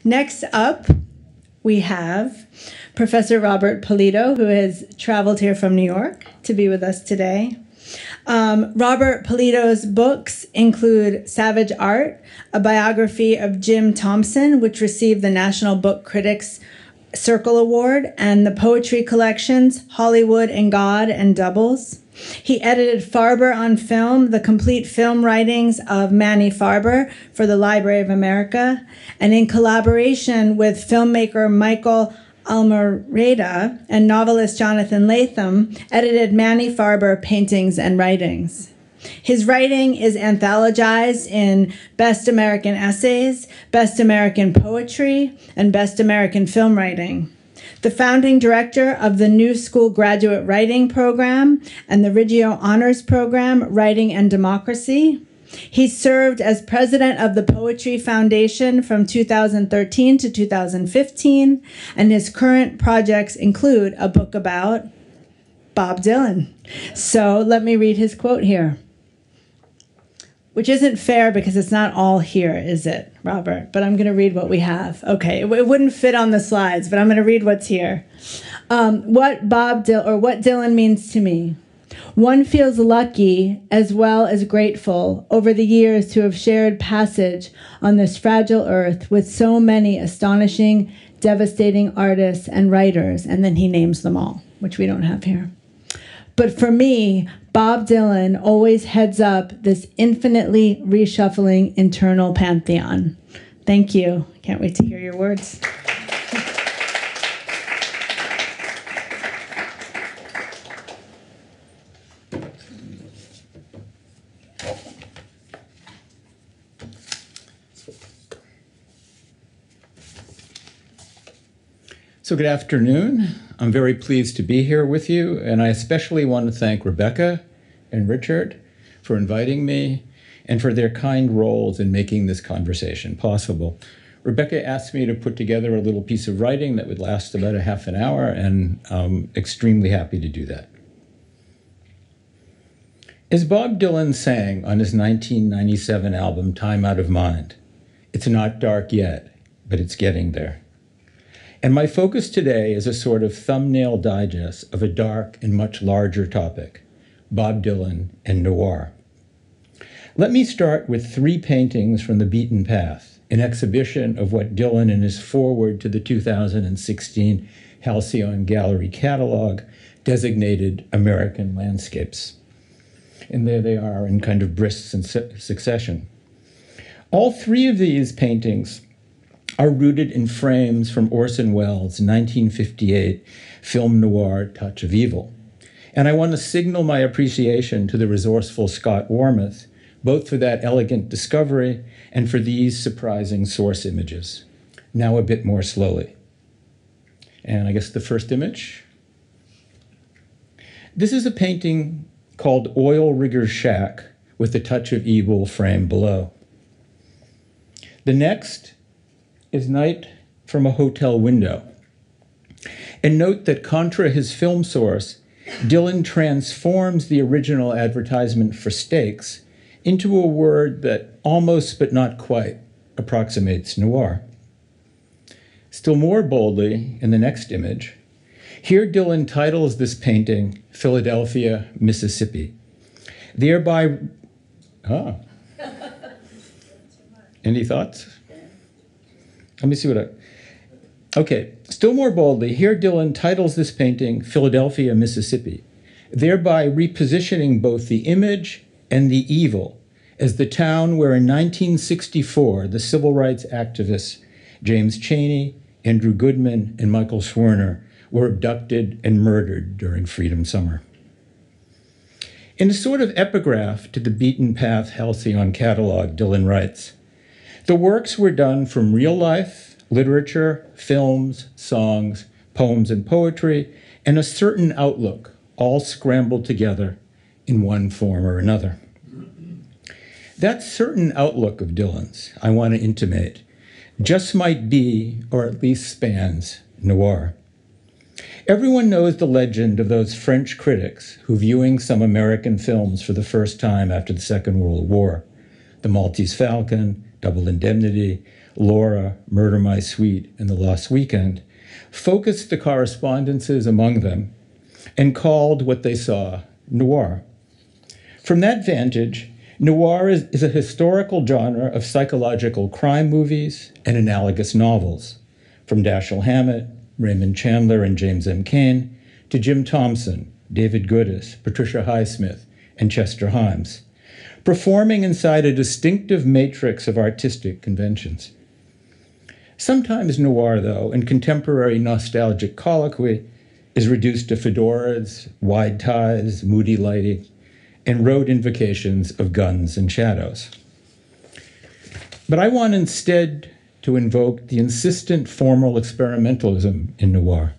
Next up, we have Professor Robert Polito, who has traveled here from New York to be with us today. Robert Polito's books include Savage Art, a biography of Jim Thompson, which received the National Book Critics Circle Award, and the poetry collections Hollywood and God and Doubles. He edited Farber on Film, the complete film writings of Manny Farber for the Library of America, and in collaboration with filmmaker Michael Almereyda and novelist Jonathan Lethem, edited Manny Farber paintings and writings. His writing is anthologized in Best American Essays, Best American Poetry, and Best American Film Writing. The founding director of the New School Graduate Writing Program and the Riggio Honors Program, Writing and Democracy. He served as president of the Poetry Foundation from 2013 to 2015, and his current projects include a book about Bob Dylan. So let me read his quote here, which isn't fair because it's not all here, is it, Robert? But I'm going to read what we have. Okay, it wouldn't fit on the slides, but I'm going to read what's here. What Dylan means to me. One feels lucky as well as grateful over the years to have shared passage on this fragile earth with so many astonishing, devastating artists and writers, and then he names them all, which we don't have here. But for me, Bob Dylan always heads up this infinitely reshuffling internal pantheon. Thank you. Can't wait to hear your words. So good afternoon. I'm very pleased to be here with you, and I especially want to thank Rebecca and Richard for inviting me and for their kind roles in making this conversation possible. Rebecca asked me to put together a little piece of writing that would last about a half an hour, and I'm extremely happy to do that. As Bob Dylan sang on his 1997 album, Time Out of Mind, it's not dark yet, but it's getting there. And my focus today is a sort of thumbnail digest of a dark and much larger topic, Bob Dylan and noir. Let me start with 3 paintings from the beaten path, an exhibition of what Dylan in his foreword to the 2016 Halcyon Gallery catalog designated American landscapes. And there they are in kind of brisk succession. All 3 of these paintings are rooted in frames from Orson Welles' 1958 film noir Touch of Evil. And I want to signal my appreciation to the resourceful Scott Wormuth, both for that elegant discovery and for these surprising source images. Now a bit more slowly. And I guess the first image. This is a painting called Oil Rigger's Shack with the Touch of Evil frame below. The next is Night from a Hotel Window. And note that contra his film source, Dylan transforms the original advertisement for steaks into a word that almost but not quite approximates noir. Still more boldly, in the next image, here Dylan titles this painting Philadelphia, Mississippi, thereby... Any thoughts? Let me see what Okay, still more boldly, here Dylan titles this painting Philadelphia, Mississippi, thereby repositioning both the image and the evil as the town where in 1964 the civil rights activists James Chaney, Andrew Goodman, and Michael Swerner were abducted and murdered during Freedom Summer. In a sort of epigraph to the Beaten Path Halcyon catalog, Dylan writes, "The works were done from real life, literature, films, songs, poems, and poetry, and a certain outlook, all scrambled together in one form or another." That certain outlook of Dylan's, I want to intimate, just might be, or at least spans, noir. Everyone knows the legend of those French critics who, viewing some American films for the first time after the Second World War, The Maltese Falcon, Double Indemnity, Laura, Murder My Sweet, and The Lost Weekend, focused the correspondences among them and called what they saw noir. From that vantage, noir is a historical genre of psychological crime movies and analogous novels, from Dashiell Hammett, Raymond Chandler, and James M. Cain, to Jim Thompson, David Goodis, Patricia Highsmith, and Chester Himes, performing inside a distinctive matrix of artistic conventions. Sometimes noir, though, in contemporary nostalgic colloquy, is reduced to fedoras, wide ties, moody lighting, and rote invocations of guns and shadows. But I want instead to invoke the insistent formal experimentalism in noir,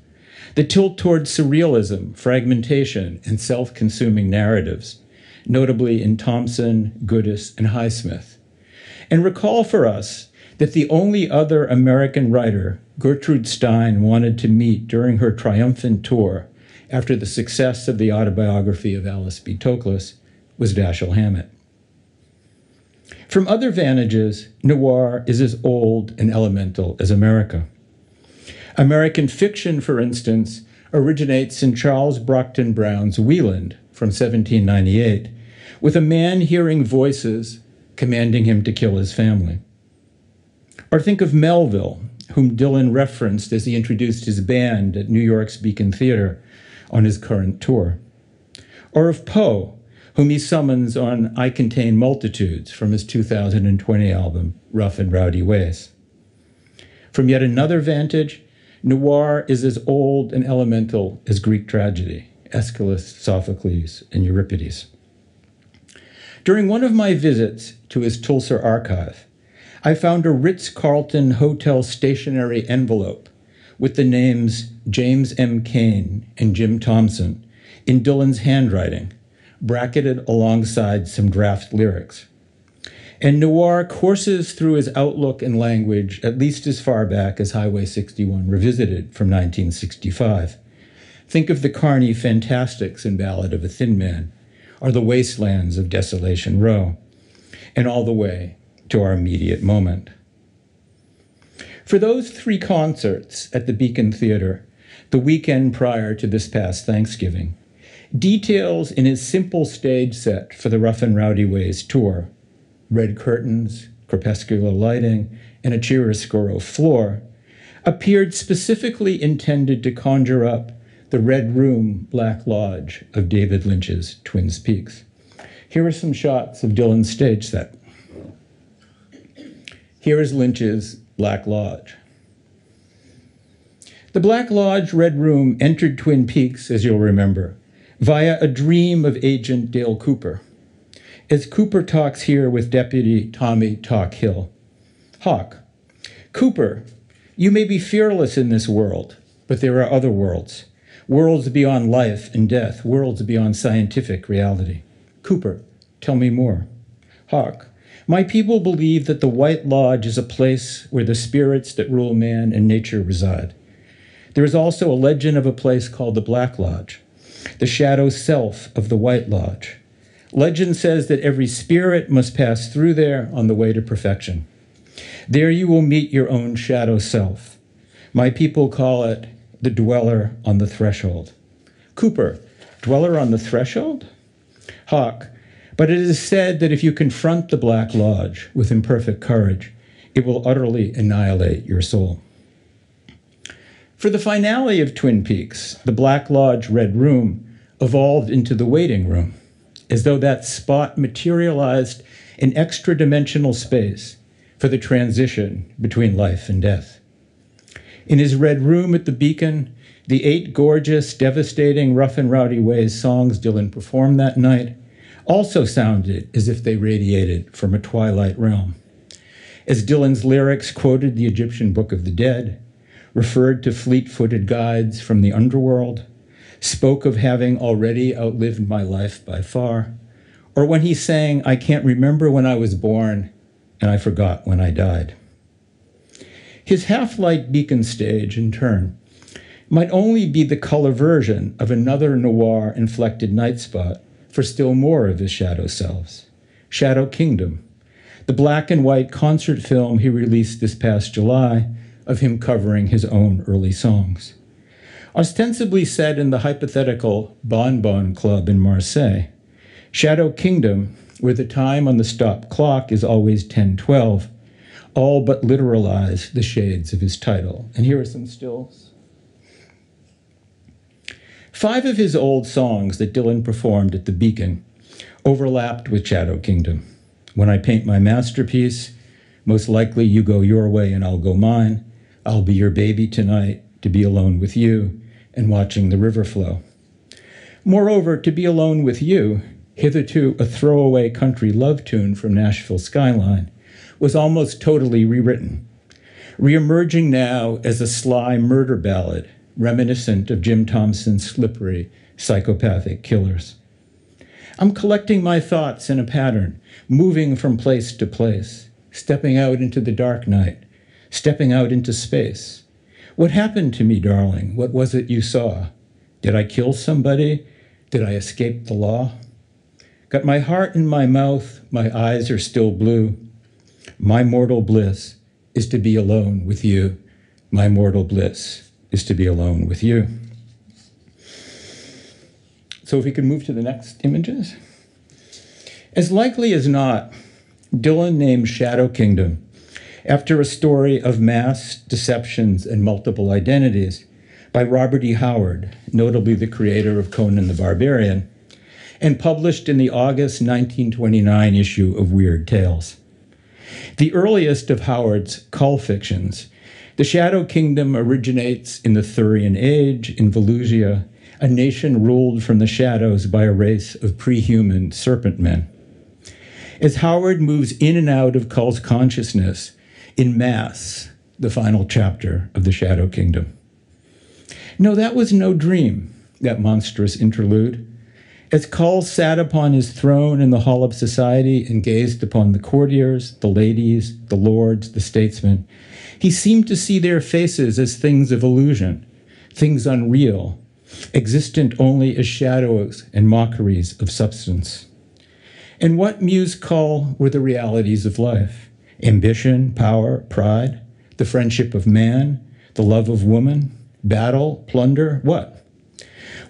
the tilt toward surrealism, fragmentation, and self-consuming narratives, notably in Thompson, Goodis, and Highsmith, and recall for us that the only other American writer Gertrude Stein wanted to meet during her triumphant tour after the success of the autobiography of Alice B. Toklas was Dashiell Hammett. From other vantages, noir is as old and elemental as America. American fiction, for instance, originates in Charles Brockton Brown's Wieland from 1798, with a man hearing voices commanding him to kill his family. Or think of Melville, whom Dylan referenced as he introduced his band at New York's Beacon Theater on his current tour. Or of Poe, whom he summons on I Contain Multitudes from his 2020 album, Rough and Rowdy Ways. From yet another vantage, noir is as old and elemental as Greek tragedy, Aeschylus, Sophocles, and Euripides. During one of my visits to his Tulsa archive, I found a Ritz-Carlton hotel stationery envelope with the names James M. Cain and Jim Thompson in Dylan's handwriting, bracketed alongside some draft lyrics. And noir courses through his outlook and language at least as far back as Highway 61 Revisited from 1965. Think of the Carney Fantastics in Ballad of a Thin Man, or the wastelands of Desolation Row, and all the way to our immediate moment. For those 3 concerts at the Beacon Theater, the weekend prior to this past Thanksgiving, details in his simple stage set for the Rough and Rowdy Ways tour, red curtains, crepuscular lighting, and a chiaroscuro floor, appeared specifically intended to conjure up the Red Room, Black Lodge of David Lynch's Twin Peaks. Here are some shots of Dylan's stage set. Here is Lynch's Black Lodge. The Black Lodge Red Room entered Twin Peaks, as you'll remember, via a dream of Agent Dale Cooper, as Cooper talks here with Deputy Tommy Talk Hill. Hawk, Cooper, you may be fearless in this world, but there are other worlds, worlds beyond life and death, worlds beyond scientific reality. Cooper, tell me more. Hawk, my people believe that the White Lodge is a place where the spirits that rule man and nature reside. There is also a legend of a place called the Black Lodge, the shadow self of the White Lodge. Legend says that every spirit must pass through there on the way to perfection. There you will meet your own shadow self. My people call it the dweller on the threshold. Cooper, dweller on the threshold? Hawk, but it is said that if you confront the Black Lodge with imperfect courage, it will utterly annihilate your soul. For the finale of Twin Peaks, the Black Lodge Red Room evolved into the waiting room, as though that spot materialized an extra-dimensional space for the transition between life and death. In his Red Room at the Beacon, the 8 gorgeous, devastating, Rough and Rowdy Ways songs Dylan performed that night also sounded as if they radiated from a twilight realm. As Dylan's lyrics quoted the Egyptian Book of the Dead, referred to fleet-footed guides from the underworld, spoke of having already outlived my life by far, or when he sang, I can't remember when I was born, and I forgot when I died. His half-light Beacon stage, in turn, might only be the color version of another noir-inflected night spot for still more of his shadow selves, Shadow Kingdom, the black and white concert film he released this past July of him covering his own early songs. Ostensibly set in the hypothetical Bon Bon Club in Marseille, Shadow Kingdom, where the time on the stop clock is always 10:12, all but literalize the shades of his title. And here are some stills. 5 of his old songs that Dylan performed at the Beacon overlapped with Shadow Kingdom. When I paint my masterpiece, most likely you go your way and I'll go mine. I'll be your baby tonight, to be alone with you and watching the river flow. Moreover, To Be Alone With You, hitherto a throwaway country love tune from Nashville Skyline, was almost totally rewritten, reemerging now as a sly murder ballad reminiscent of Jim Thompson's slippery psychopathic killers. I'm collecting my thoughts in a pattern, moving from place to place, stepping out into the dark night, stepping out into space. What happened to me, darling? What was it you saw? Did I kill somebody? Did I escape the law? Got my heart in my mouth, my eyes are still blue. My mortal bliss is to be alone with you. My mortal bliss is to be alone with you. So if we could move to the next images. As likely as not, Dylan named Shadow Kingdom after a story of mass deceptions and multiple identities by Robert E. Howard, notably the creator of Conan the Barbarian, and published in the August 1929 issue of Weird Tales. The earliest of Howard's cull fictions, The Shadow Kingdom originates in the Thurian Age in Volusia, a nation ruled from the shadows by a race of pre-human serpent men. As Howard moves in and out of Cull's consciousness, in mass, the final chapter of The Shadow Kingdom. No, that was no dream, that monstrous interlude. As Cull sat upon his throne in the hall of society and gazed upon the courtiers, the ladies, the lords, the statesmen, he seemed to see their faces as things of illusion, things unreal, existent only as shadows and mockeries of substance. And what mused Cull were the realities of life: ambition, power, pride, the friendship of man, the love of woman, battle, plunder, what?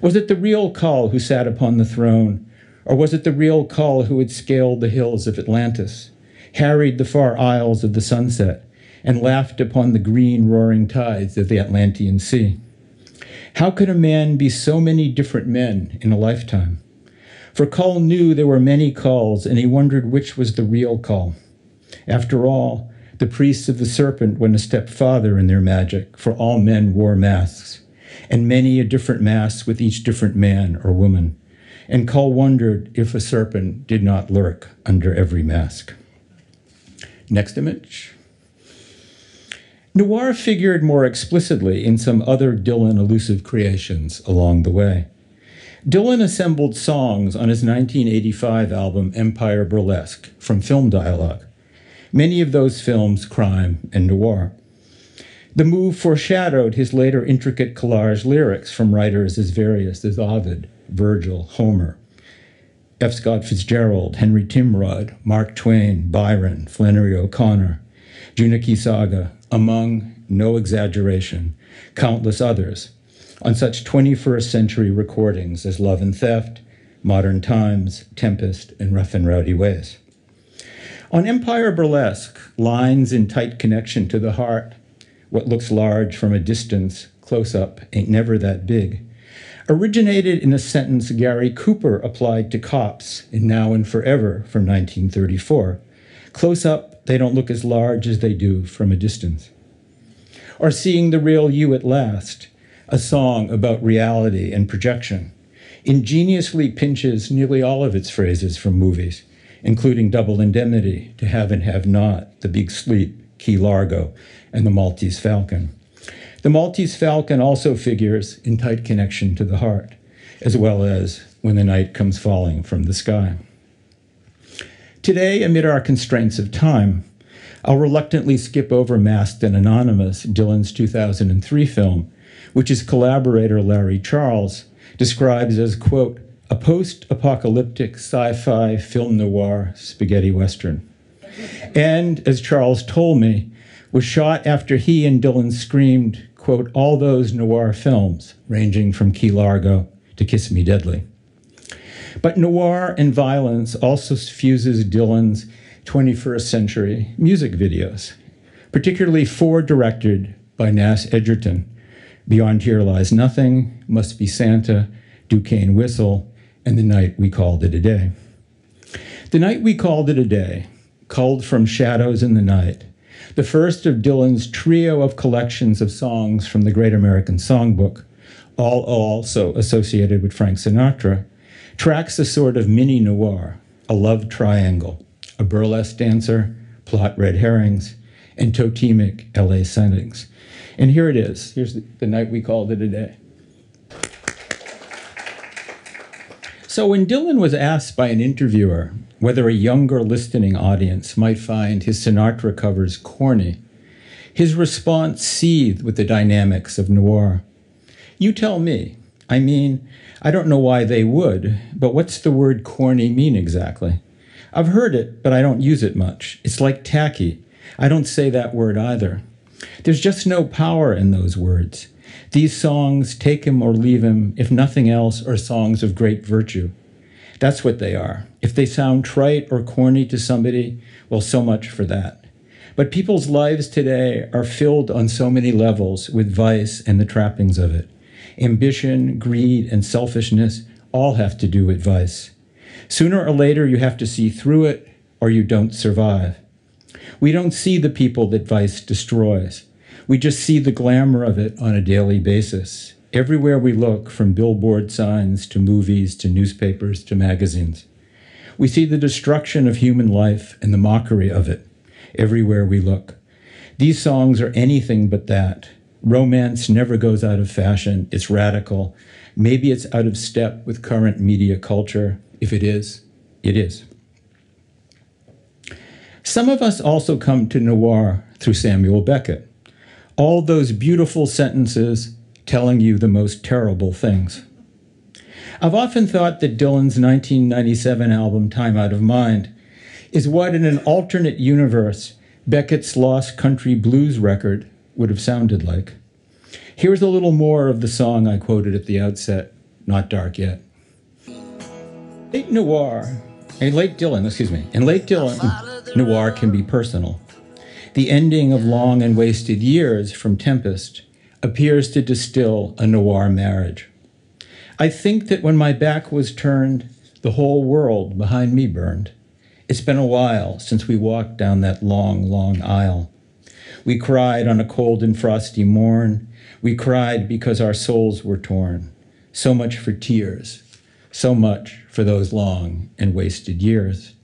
Was it the real Cull who sat upon the throne, or was it the real Cull who had scaled the hills of Atlantis, harried the far isles of the sunset, and laughed upon the green roaring tides of the Atlantean Sea? How could a man be so many different men in a lifetime? For Cull knew there were many Culls, and he wondered which was the real Cull. After all, the priests of the serpent went a step farther in their magic, for all men wore masks, and many a different mask with each different man or woman. And Cull wondered if a serpent did not lurk under every mask. Next image. Noir figured more explicitly in some other Dylan elusive creations along the way. Dylan assembled songs on his 1985 album Empire Burlesque from film dialogue. Many of those films crime and noir. The move foreshadowed his later intricate collage lyrics from writers as various as Ovid, Virgil, Homer, F. Scott Fitzgerald, Henry Timrod, Mark Twain, Byron, Flannery O'Connor, Junaki Saga, among, no exaggeration, countless others, on such 21st century recordings as Love and Theft, Modern Times, Tempest, and Rough and Rowdy Ways. On Empire Burlesque, lines in tight connection to the heart, what looks large from a distance, close up ain't never that big, originated in a sentence Gary Cooper applied to cops in Now and Forever from 1934. Close up, they don't look as large as they do from a distance. Or Seeing the Real You at Last, a song about reality and projection, ingeniously pinches nearly all of its phrases from movies, including Double Indemnity, To Have and Have Not, The Big Sleep, Key Largo, and The Maltese Falcon. The Maltese Falcon also figures in tight connection to the heart, as well as When the Night Comes Falling from the Sky. Today, amid our constraints of time, I'll reluctantly skip over Masked and Anonymous, Dylan's 2003 film, which his collaborator Larry Charles describes as, quote, a post-apocalyptic sci-fi film noir spaghetti western. and, as Charles told me, was shot after he and Dylan screamed, quote, all those noir films, ranging from Key Largo to Kiss Me Deadly. But noir and violence also fuses Dylan's 21st century music videos, particularly 4 directed by Nas Edgerton: Beyond Here Lies Nothing, Must Be Santa, Duquesne Whistle, and The Night We Called It a Day. The Night We Called It a Day, culled from Shadows in the Night, the first of Dylan's trio of collections of songs from the Great American Songbook, all also associated with Frank Sinatra, tracks a sort of mini noir, a love triangle, a burlesque dancer, plot red herrings, and totemic LA settings. And here it is. Here's the Night We Called It a Day. So when Dylan was asked by an interviewer whether a younger listening audience might find his Sinatra covers corny, his response seethed with the dynamics of noir. You tell me. I mean, I don't know why they would, but what's the word corny mean exactly? I've heard it, but I don't use it much. It's like tacky. I don't say that word either. There's just no power in those words. These songs, take him or leave him, if nothing else, are songs of great virtue. That's what they are. If they sound trite or corny to somebody, well, so much for that. But people's lives today are filled on so many levels with vice and the trappings of it. Ambition, greed, and selfishness all have to do with vice. Sooner or later, you have to see through it, or you don't survive. We don't see the people that vice destroys. We just see the glamour of it on a daily basis. Everywhere we look, from billboard signs to movies to newspapers to magazines. We see the destruction of human life and the mockery of it everywhere we look. These songs are anything but that. Romance never goes out of fashion. It's radical. Maybe it's out of step with current media culture. If it is, it is. Some of us also come to noir through Samuel Beckett. All those beautiful sentences telling you the most terrible things. I've often thought that Dylan's 1997 album, Time Out of Mind, is what in an alternate universe Beckett's Lost Country Blues record would have sounded like. Here's a little more of the song I quoted at the outset, Not Dark Yet. In late Dylan, noir can be personal. The ending of Long and Wasted Years from Tempest appears to distill a noir marriage. I think that when my back was turned, the whole world behind me burned. It's been a while since we walked down that long, long aisle. We cried on a cold and frosty morn. We cried because our souls were torn. So much for tears. So much for those long and wasted years.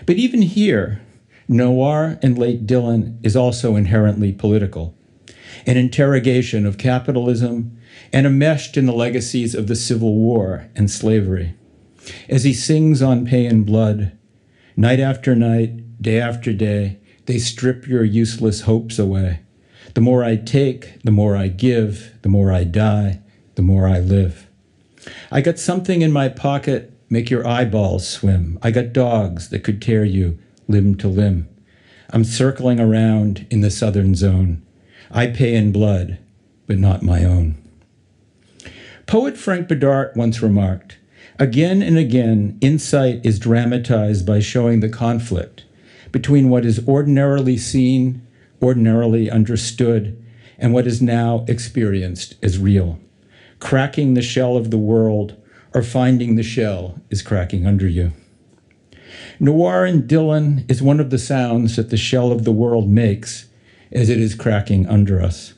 But even here, noir in late Dylan is also inherently political. An interrogation of capitalism and enmeshed in the legacies of the Civil War and slavery. As he sings on Pay and Blood, night after night, day after day, they strip your useless hopes away. The more I take, the more I give, the more I die, the more I live. I got something in my pocket, make your eyeballs swim. I got dogs that could tear you limb to limb. I'm circling around in the southern zone. I pay in blood, but not my own. Poet Frank Bedart once remarked, again and again, insight is dramatized by showing the conflict between what is ordinarily seen, ordinarily understood, and what is now experienced as real. Cracking the shell of the world or finding the shell is cracking under you. Noir in Dylan is one of the sounds that the shell of the world makes as it is cracking under us.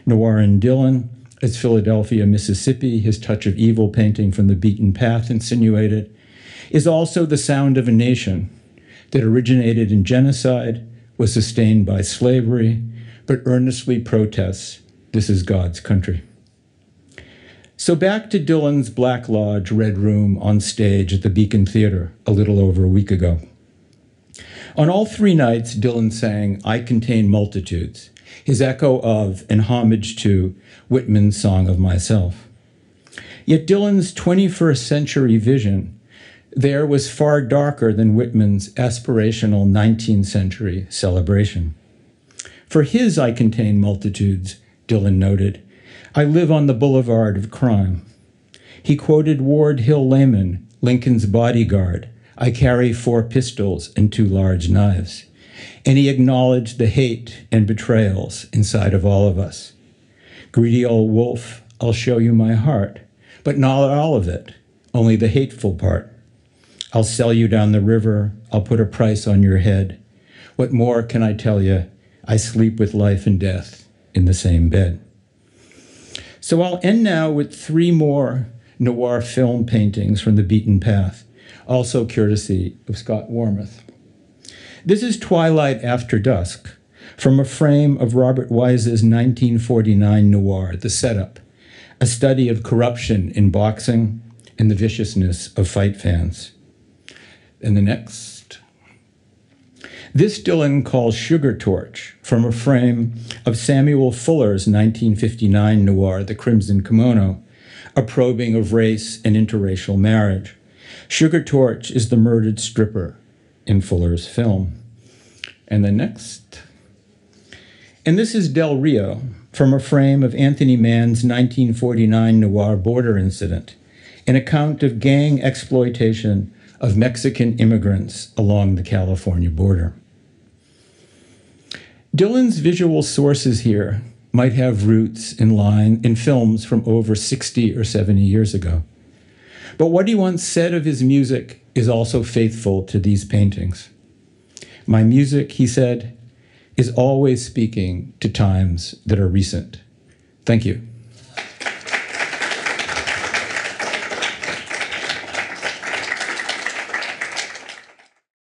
Noir in Dylan, as Philadelphia, Mississippi, his touch of evil painting from the beaten path insinuated, is also the sound of a nation that originated in genocide, was sustained by slavery, but earnestly protests, this is God's country. So back to Dylan's Black Lodge Red Room on stage at the Beacon Theater a little over a week ago. On all 3 nights, Dylan sang I Contain Multitudes, his echo of and homage to Whitman's Song of Myself. Yet Dylan's 21st century vision there was far darker than Whitman's aspirational 19th century celebration. For his I contain multitudes, Dylan noted, I live on the boulevard of crime. He quoted Ward Hill Layman, Lincoln's bodyguard, I carry 4 pistols and 2 large knives. And he acknowledged the hate and betrayals inside of all of us. Greedy old wolf, I'll show you my heart, but not all of it, only the hateful part. I'll sell you down the river, I'll put a price on your head. What more can I tell you? I sleep with life and death in the same bed. So I'll end now with 3 more noir film paintings from the beaten path, also courtesy of Scott Warmoth. This is Twilight After Dusk, from a frame of Robert Wise's 1949 noir, The Setup, a study of corruption in boxing and the viciousness of fight fans. And the next. This Dylan calls Sugar Torch, from a frame of Samuel Fuller's 1959 noir, The Crimson Kimono, a probing of race and interracial marriage. Sugar Torch is the murdered stripper in Fuller's film. And the next. And this is Del Rio, from a frame of Anthony Mann's 1949 noir Border Incident, an account of gang exploitation of Mexican immigrants along the California border. Dylan's visual sources here might have roots in films from over 60 or 70 years ago. But what he once said of his music is also faithful to these paintings. My music, he said, is always speaking to times that are recent. Thank you.